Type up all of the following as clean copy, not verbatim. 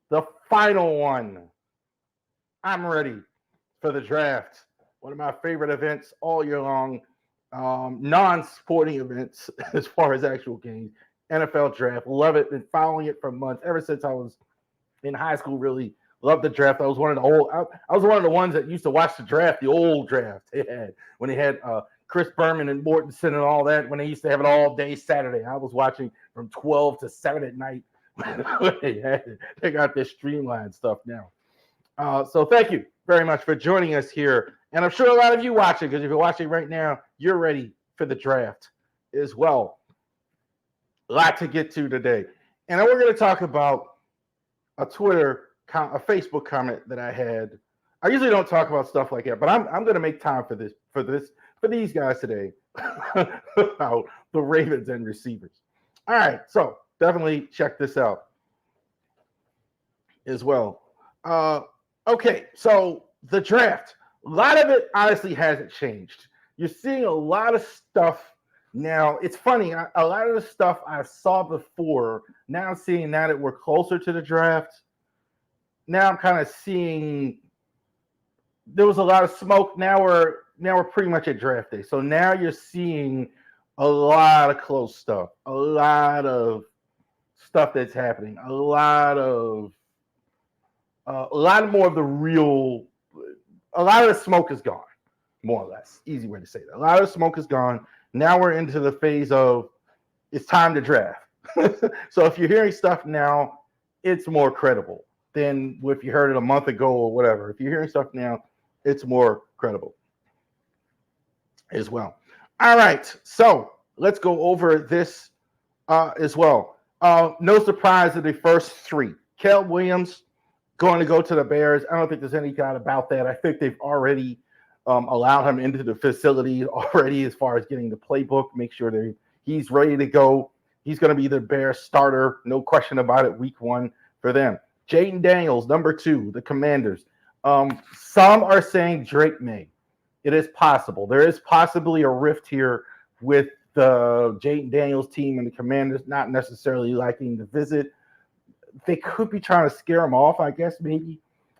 the final one. I'm ready for the draft. One of my favorite events all year long. Non-sporting events as far as actual games. NFL draft. Love it. Been following it for months ever since I was in high school. Really loved the draft. I was one of the old. I was one of the ones that used to watch the draft, the old draft they had when they had Chris Berman and Mortensen and all that. When they used to have it all day Saturday, I was watching from 12 to 7 at night. They got this streamlined stuff now. So thank you very much for joining us here. And I'm sure a lot of you watching, because if you're watching right now, you're ready for the draft as well. A lot to get to today. And then we're going to talk about a Facebook comment that I had. I usually don't talk about stuff like that, but I'm going to make time for these guys today about the Ravens and receivers. All right, so definitely check this out as well. Okay, so the draft, a lot of it honestly hasn't changed. You're seeing a lot of stuff now. It's funny, a lot of the stuff I saw before, now I'm seeing now that we're closer to the draft, now I'm kind of seeing there was a lot of smoke. Now we're pretty much at draft day. So now you're seeing a lot of close stuff, a lot of stuff that's happening, a lot more of the real, a lot of the smoke is gone, more or less. Easy way to say that. A lot of the smoke is gone. Now we're into the phase of it's time to draft. So if you're hearing stuff now, it's more credible than if you heard it a month ago or whatever. If you're hearing stuff now, it's more credible as well. All right, so let's go over this as well. No surprise that the first three. Caleb Williams going to go to the Bears. I don't think there's any doubt about that. I think they've already allowed him into the facility already as far as getting the playbook, make sure that he's ready to go. He's going to be the Bears starter, no question about it, week one for them. Jaden Daniels, number 2, the Commanders. Some are saying Drake May. It is possible. There is possibly a rift here with the Jaden Daniels team and the Commanders not necessarily liking the visit. They could be trying to scare him off, I guess, maybe.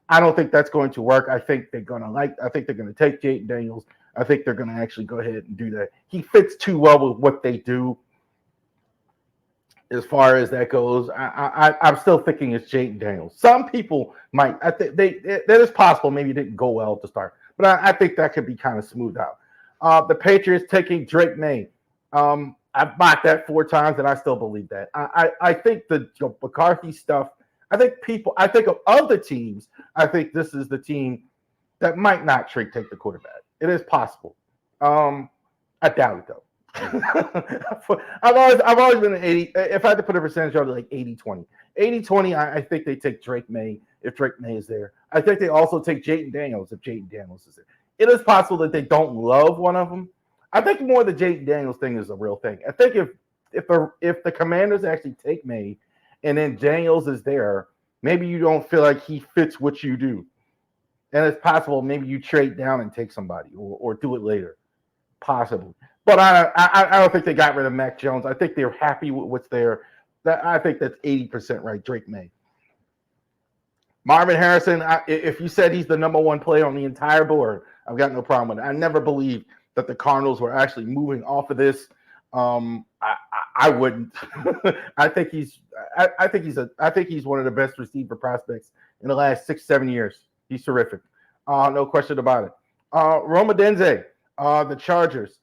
I don't think that's going to work. I think they're going to take Jaden Daniels. I think they're going to actually go ahead and do that. He fits too well with what they do as far as that goes. I'm still thinking it's Jaden Daniels. Some people might. I think that is possible. Maybe it didn't go well to start, but I think that could be kind of smoothed out. The Patriots taking Drake May. I've mocked that 4 times, and I still believe that. I think the McCarthy stuff. I think of the teams. I think this is the team that might not take the quarterback. It is possible. I doubt it though. I've always been an 80. If I had to put a percentage on it, like 80-20. 80-20, I think they take Drake May if Drake May is there. I think they also take Jaden Daniels if Jaden Daniels is there. It is possible that they don't love one of them. I think more the Jaden Daniels thing is a real thing. I think if the Commanders actually take May and then Daniels is there, maybe you don't feel like he fits what you do. And it's possible maybe you trade down and take somebody or do it later. Possibly. But I don't think they got rid of Mac Jones. I think they're happy with what's there. I think that's 80% right, Drake May. Marvin Harrison, if you said he's the number 1 player on the entire board, I've got no problem with it. I never believed that the Cardinals were actually moving off of this. I wouldn't. I think he's one of the best receiver prospects in the last 6-7 years. He's terrific. No question about it. Roma Denze, the Chargers.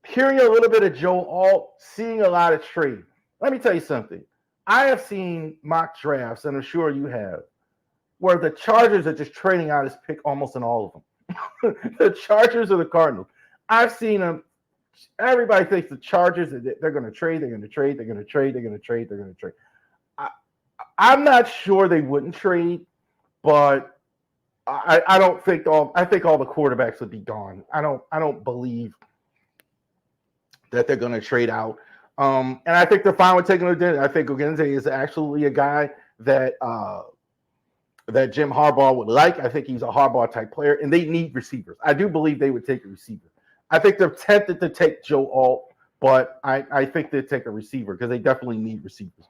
Hearing a little bit of Joe Alt, seeing a lot of trade. Let me tell you something. I have seen mock drafts, and I'm sure you have, where the Chargers are just trading out his pick almost in all of them. The Chargers or the Cardinals. I've seen them. Everybody thinks the Chargers, they're going to trade, they're going to trade, they're going to trade, they're going to trade, they're going to trade. I'm not sure they wouldn't trade, but I don't think I think all the quarterbacks would be gone. I don't believe that they're going to trade out. And I think they're fine with taking Odense. I think Odense is actually a guy that that Jim Harbaugh would like. I think he's a Harbaugh type player, and they need receivers. I do believe they would take a receiver. I think they're tempted to take Joe Alt, but I think they'd take a receiver because they definitely need receivers.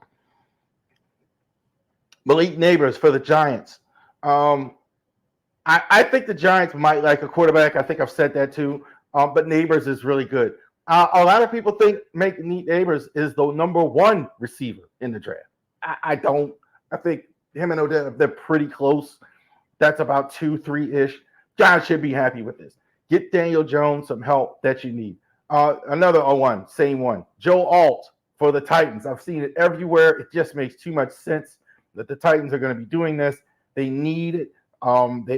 Malik Neighbors for the Giants. I think the Giants might like a quarterback. I think I've said that too. But Neighbors is really good. A lot of people think Neighbors is the number one receiver in the draft. I don't. I think him and Odell, they're pretty close. That's about 2, 3-ish. Giants should be happy with this. Get Daniel Jones some help that you need. Another one, same one. Joe Alt for the Titans. I've seen it everywhere. It just makes too much sense that the Titans are going to be doing this. They need it.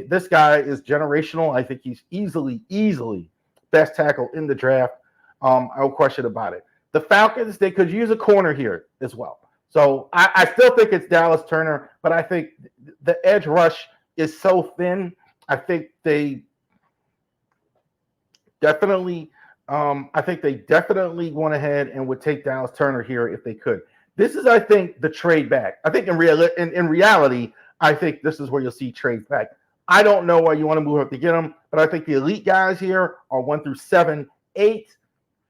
This guy is generational. I think he's easily best tackle in the draft. No question about it. The Falcons, they could use a corner here as well. So I still think it's Dallas Turner, but I think the edge rush is so thin. I think they definitely went ahead and would take Dallas Turner here if they could. This is, I think, the trade back. I think in reality, I think this is where you'll see trades back. I don't know why you want to move up to get them, but I think the elite guys here are 1 through 7, 8,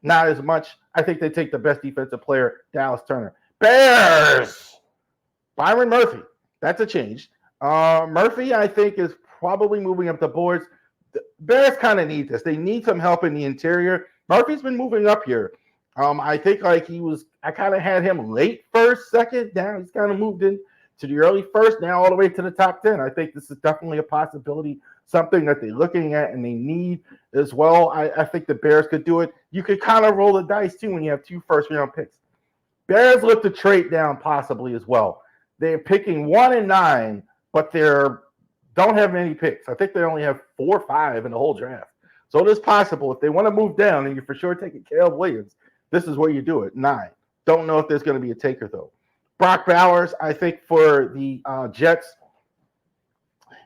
not as much. I think they take the best defensive player, Dallas Turner. Bears, Byron Murphy. That's a change. Murphy, I think, is probably moving up the boards. The Bears kind of need this. They need some help in the interior. Murphy's been moving up here. I think I kind of had him late first, second. Now he's kind of moved in to the early first, now all the way to the top 10. I think this is definitely a possibility, something that they're looking at and they need as well. I think the Bears could do it. You could kind of roll the dice too when you have 2 first-round picks. Bears look to trade down possibly as well. They're picking 1 and 9, but they don't have many picks. I think they only have 4 or 5 in the whole draft. So it is possible if they want to move down and you're for sure taking Caleb Williams, this is where you do it, 9. Don't know if there's going to be a taker though. Brock Bowers, I think for the Jets,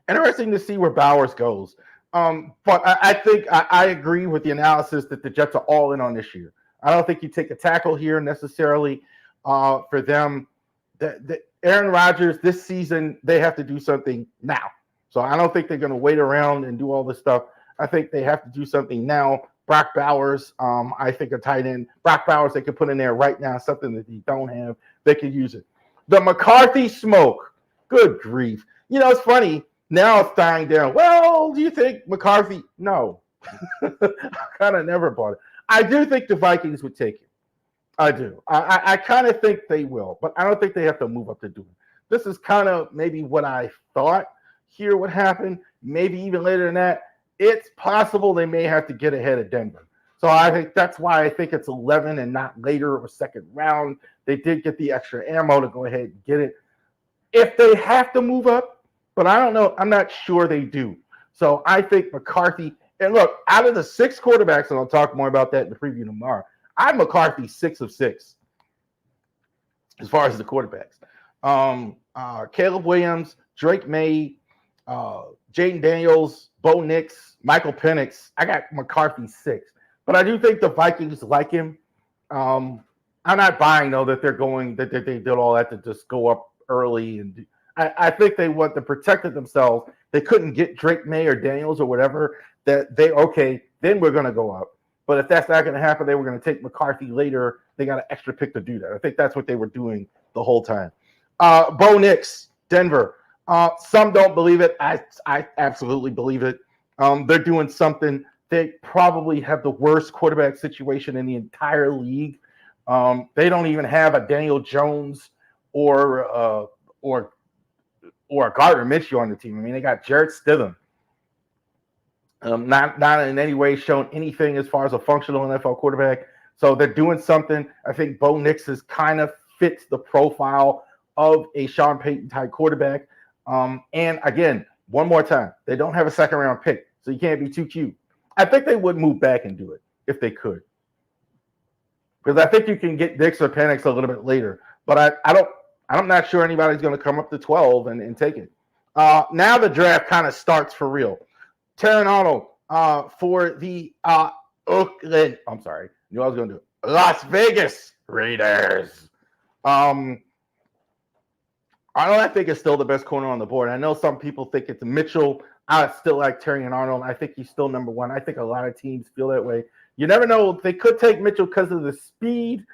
interesting to see where Bowers goes. But I think I agree with the analysis that the Jets are all in on this year. I don't think you take a tackle here necessarily for them. Aaron Rodgers, this season, they have to do something now. So I don't think they're going to wait around and do all this stuff. I think they have to do something now. Brock Bowers, I think a tight end. Brock Bowers, they could put in there right now, something that they don't have. They could use it. The McCarthy smoke. Good grief. You know, it's funny. Now it's dying down. Well, do you think McCarthy? No. I kind of never bought it. I do think the Vikings would take it. I do. I kind of think they will, but I don't think they have to move up to do it. This is kind of maybe what I thought here would happen. Maybe even later than that. It's possible they may have to get ahead of Denver. So I think that's why I think it's 11 and not later or second round. They did get the extra ammo to go ahead and get it. If they have to move up, but I don't know. I'm not sure they do. So I think McCarthy, and look, out of the 6 quarterbacks, and I'll talk more about that in the preview tomorrow, I'm McCarthy 6 of 6 as far as the quarterbacks. Caleb Williams, Drake May, Jaden Daniels, Bo Nix, Michael Penix. I got McCarthy 6. But I do think the Vikings like him. I'm not buying, though, that they did all that to just go up early. And I think they want to protect themselves. They couldn't get Drake May or Daniels or whatever. Then we're going to go up. But if that's not going to happen, they were going to take McCarthy later. They got an extra pick to do that. I think that's what they were doing the whole time. Bo Nix, Denver. Some don't believe it. I absolutely believe it. They're doing something. They probably have the worst quarterback situation in the entire league. They don't even have a Daniel Jones or a Gardner Minshew on the team. I mean, they got Jarrett Stidham. Not in any way shown anything as far as a functional NFL quarterback. So they're doing something. I think Bo Nix is kind of fits the profile of a Sean Payton type quarterback. And again, one more time, they don't have a second round pick, so you can't be too cute. I think they would move back and do it if they could, because I think you can get Nix or Penix a little bit later. But I'm not sure anybody's going to come up to 12 and take it. Now the draft kind of starts for real. Terran Arnold for the Oakland. I'm sorry, knew I was going to do it. Las Vegas Raiders. Arnold, I think, is still the best corner on the board. I know some people think it's Mitchell. I still like Terrion Arnold. I think he's still number 1. I think a lot of teams feel that way. You never know. They could take Mitchell because of the speed.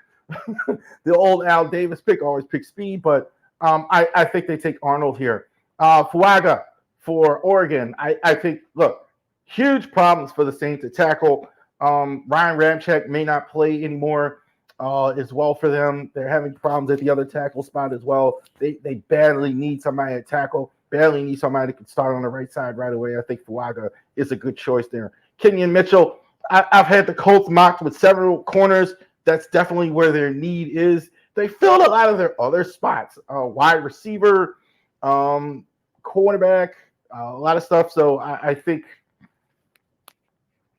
The old Al Davis pick always picks speed, but I think they take Arnold here. Fuaga for Oregon. I think, look, huge problems for the Saints to tackle. Ryan Ramczyk may not play anymore as well for them. They're having problems at the other tackle spot as well. They badly need somebody at tackle, badly need somebody that can start on the right side right away. I think Fuaga is a good choice there. Kenyon Mitchell, I've had the Colts mocked with several corners. That's definitely where their need is. They filled a lot of their other spots, wide receiver, cornerback, a lot of stuff. So I think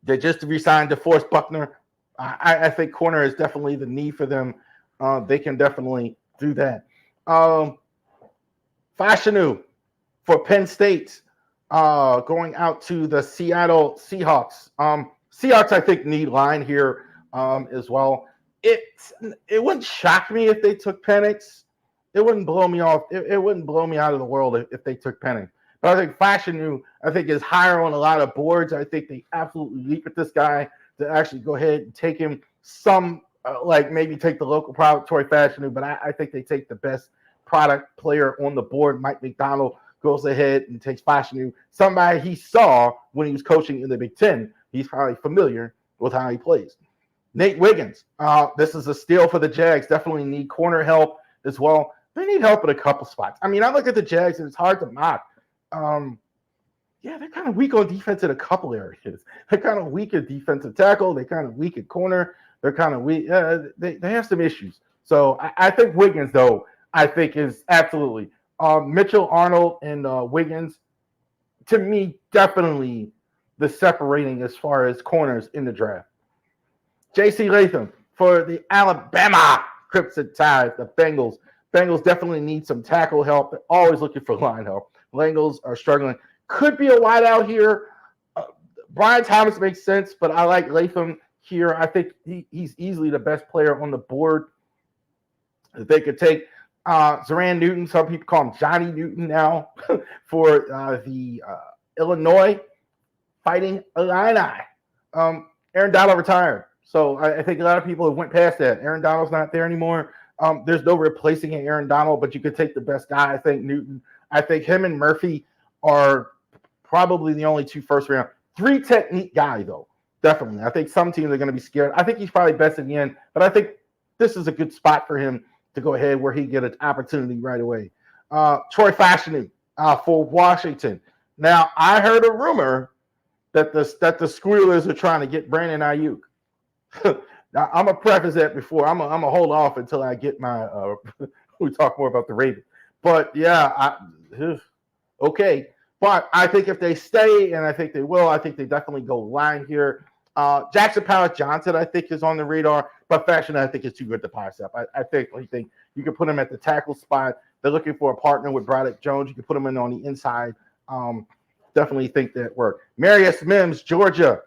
they just re-signed DeForest Buckner. I think corner is definitely the need for them. They can definitely do that. Fashanu for Penn State, going out to the Seattle Seahawks. Seahawks, I think, need line here as well. It wouldn't shock me if they took Penix. It wouldn't blow me off. It wouldn't blow me out of the world if they took Penix. But I think Fashanu, I think, is higher on a lot of boards. I think they absolutely leap at this guy to actually go ahead and take him some, like maybe take the local product, Troy Fashanu, but I think they take the best product player on the board. Mike McDonald goes ahead and takes Fashanu, somebody he saw when he was coaching in the Big Ten. He's probably familiar with how he plays. Nate Wiggins, this is a steal for the Jags. Definitely need corner help as well. They need help at a couple spots. I mean, I look at the Jags and it's hard to mock. Yeah, they're kind of weak on defense in a couple areas. They're kind of weak at defensive tackle. They're kind of weak at corner. They're kind of weak. They have some issues. So I think Wiggins, though, I think is absolutely. Mitchell, Arnold, and Wiggins, to me, definitely the separating as far as corners in the draft. J.C. Latham for the Alabama Crimson Tide, the Bengals. Bengals definitely need some tackle help. They're always looking for line help. Bengals are struggling. Could be a wideout here. Brian Thomas makes sense, but I like Latham here. I think he's easily the best player on the board that they could take. Zoran Newton, some people call him Johnny Newton now, for the Illinois Fighting Illini. Aaron Donald retired. So I think a lot of people have went past that. Aaron Donald's not there anymore. There's no replacing Aaron Donald, but you could take the best guy. I think Newton. I think him and Murphy are probably the only two first round. 3 technique guy, though. Definitely. I think some teams are going to be scared. I think he's probably best in the end, but I think this is a good spot for him to go ahead where he get an opportunity right away. Troy Fashanu for Washington. Now, I heard a rumor that the Squealers are trying to get Brandon Ayuk. Now, I'm going to preface that before. I'm going to hold off until I get my we talk more about the Ravens. But, yeah, okay. But I think if they stay, and I think they will, I think they definitely go line here. Jackson Powers-Johnson, I think, is on the radar. But Fashion, I think, is too good to pass up. I think you can put him at the tackle spot. They're looking for a partner with Braddock Jones. You can put him in on the inside. Definitely think that work. Marius Mims, Georgia,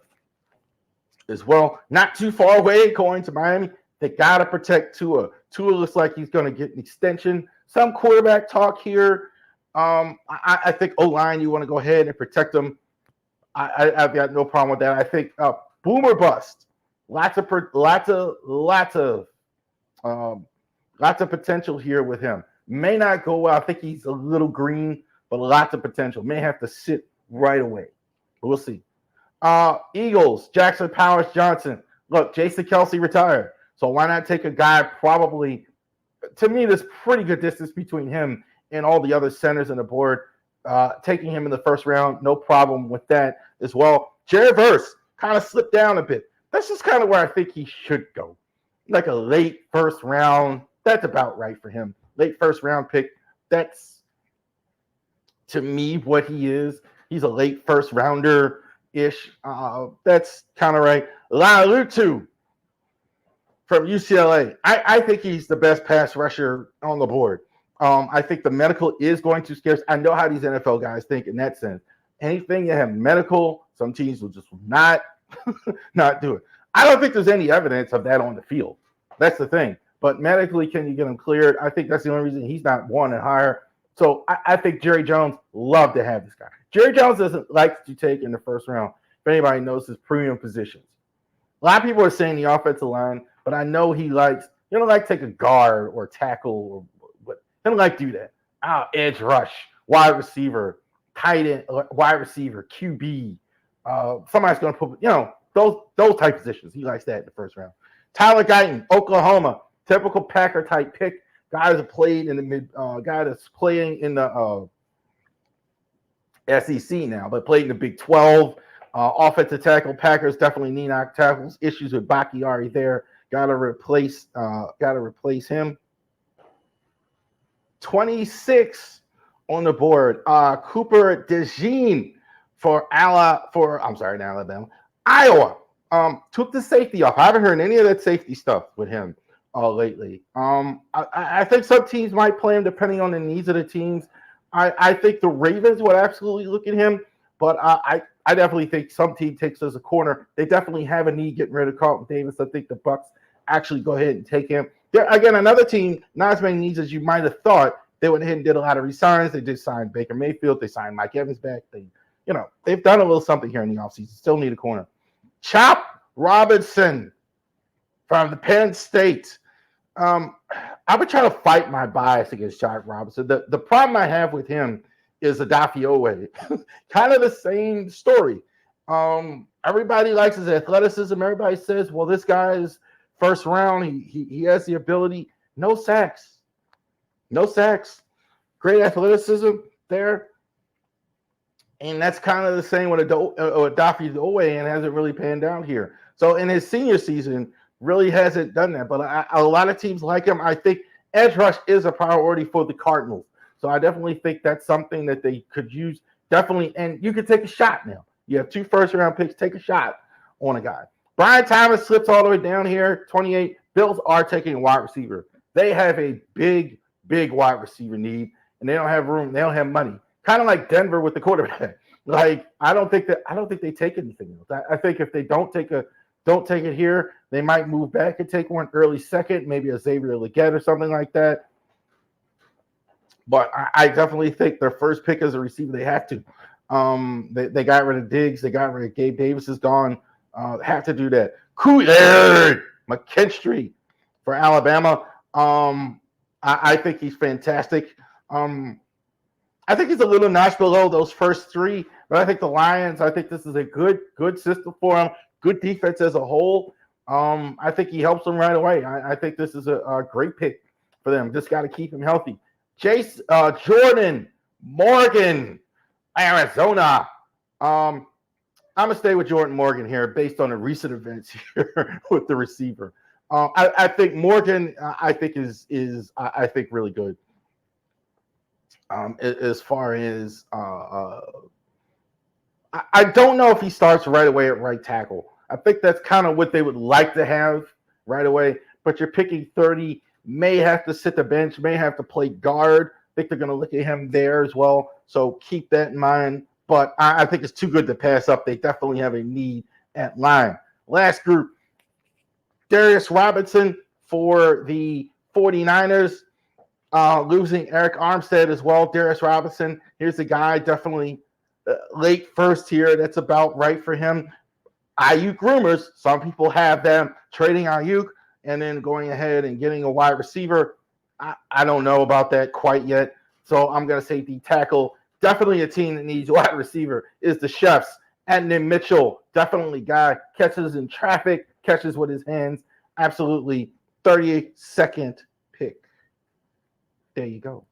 as well. Not too far away going to Miami. They got to protect Tua. Tua looks like he's going to get an extension. Some quarterback talk here. I think O-line, you want to go ahead and protect them. I've got no problem with that. I think boomer bust. Lots of potential here with him. May not go well. I think he's a little green, but lots of potential. May have to sit right away. But we'll see. Eagles, Jackson Powers-Johnson. Look, Jason Kelce retired. So why not take a guy probably, to me, there's pretty good distance between him and all the other centers on the board. Taking him in the first round, no problem with that as well. Jerry Verse kind of slipped down a bit. That's just kind of where I think he should go. Like a late first round. That's about right for him. Late first round pick. That's, to me, what he is. He's a late first rounder-ish. That's kind of right. Lalutu from UCLA. I think he's the best pass rusher on the board. I think the medical is going to scare. I know how these NFL guys think in that sense. Anything that have medical, some teams will just not do it. I don't think there's any evidence of that on the field. That's the thing. But medically, can you get him cleared? I think that's the only reason he's not wanted higher. So I think Jerry Jones love to have this guy. Jerry Jones doesn't like to take in the first round, if anybody knows his premium positions. A lot of people are saying the offensive line, but I know he don't like to take a guard or tackle or what. They don't like to do that. Edge rush, wide receiver, tight end, wide receiver, QB. Somebody's going to put, those type positions. He likes that in the first round. Tyler Guyton, Oklahoma, typical Packer type pick. Guy that played in the guy that's playing in the SEC now, but played in the Big 12. Offensive tackle, Packers definitely need knock tackles. Issues with Bakhtiari there. Got to replace him. 26 on the board. Cooper DeJean for Alabama. Iowa took the safety off. I haven't heard any of that safety stuff with him lately. I think some teams might play him depending on the needs of the teams. I think the Ravens would absolutely look at him, but I definitely think some team takes as a corner. They definitely have a need getting rid of Carlton Davis. I think the Bucs actually go ahead and take him. Again, another team, not as many needs as you might have thought. They went ahead and did a lot of resigns. They just signed Baker Mayfield. They signed Mike Evans back. They've done a little something here in the offseason. Still need a corner. Chop Robinson from the Penn State. I would try to fight my bias against Chop Robinson. The problem I have with him is Odafe Oweh. Kind of the same story. Everybody likes his athleticism. Everybody says, well, this guy is first round. He has the ability. No sacks. Great athleticism there. And that's kind of the same with Odafe Oweh, and hasn't really panned out here. So in his senior season, really hasn't done that. But a lot of teams like him. I think edge rush is a priority for the Cardinals. So I definitely think that's something that they could use. Definitely, and you can take a shot now. You have 2 first-round picks. Take a shot on a guy. Brian Thomas slips all the way down here, 28. Bills are taking a wide receiver. They have a big wide receiver need, and they don't have room. They don't have money. Kind of like Denver with the quarterback. Like I don't think they take anything else. I think if they don't take it here, they might move back and take one early second, maybe a Xavier Legette or something like that. But I definitely think their first pick as a receiver, they have to. They got rid of Diggs. They got rid of Gabe Davis is gone. Have to do that. Kool-Aid McKinstry for Alabama. I think he's fantastic. I think he's a little notch below those first 3, but I think the Lions, I think this is a good system for him. Good defense as a whole. I think he helps them right away. I think this is a great pick for them. Just got to keep him healthy. Jordan Morgan, Arizona. I'm gonna stay with Jordan Morgan here based on the recent events here with the receiver. I think Morgan, I think is really good. As far as I don't know if he starts right away at right tackle. I think that's kind of what they would like to have right away. But you're picking 30. May have to sit the bench, may have to play guard. I think they're going to look at him there as well. So keep that in mind. But I think it's too good to pass up. They definitely have a need at line. Last group, Darius Robinson for the 49ers. Losing Eric Armstead as well. Darius Robinson, here's a guy definitely late first here. That's about right for him. Ayuk rumors. Some people have them trading Ayuk and then going ahead and getting a wide receiver. I don't know about that quite yet. So I'm going to say the tackle. Definitely a team that needs a wide receiver is the Chefs. And then Mitchell, definitely guy, catches in traffic, catches with his hands. Absolutely 32nd pick. There you go.